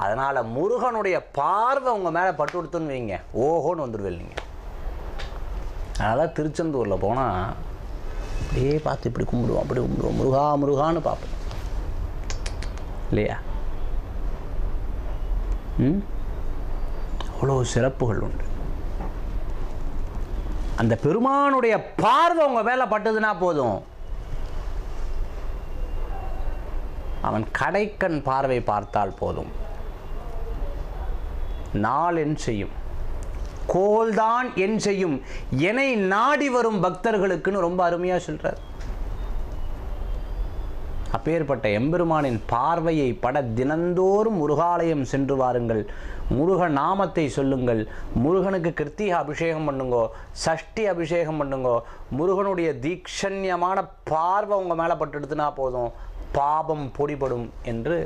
அதனால் முருகனுடைய பார்வை உங்கள் மேலே பட்டு கொடுத்துன்னு வைங்க, ஓஹோன்னு வந்துடுவேன் நீங்கள். அதனால் திருச்செந்தூரில் போனால் அப்படியே பார்த்து இப்படி கும்பிடுவோம், அப்படி கும்பிடுவோம், முருகா முருகான்னு பார்ப்போம் இல்லையா? அவ்வளோ சிறப்புகள் உண்டு. அந்த பெருமானுடைய பார்வை உங்கள் மேலே பட்டதுன்னா போதும், அவன் கடைக்கண் பார்வை பார்த்தால் போதும், நாள் என் செய்யும், கோல்தான் என் செய்யும், என்னை நாடி வரும் பக்தர்களுக்குன்னு ரொம்ப அருமையாக சொல்கிறார். அப்பேற்பட்ட எம்பெருமானின் பார்வையை பட தினந்தோறும் முருகாலயம் சென்று வாருங்கள், முருக நாமத்தை சொல்லுங்கள், முருகனுக்கு கிருத்திக அபிஷேகம் பண்ணுங்கோ, சஷ்டி அபிஷேகம் பண்ணுங்கோ. முருகனுடைய தீக்ஷண்யமான பார்வை உங்கள் மேலே பட்டுடுத்துனா போதும், பாபம் பொடிபடும் என்று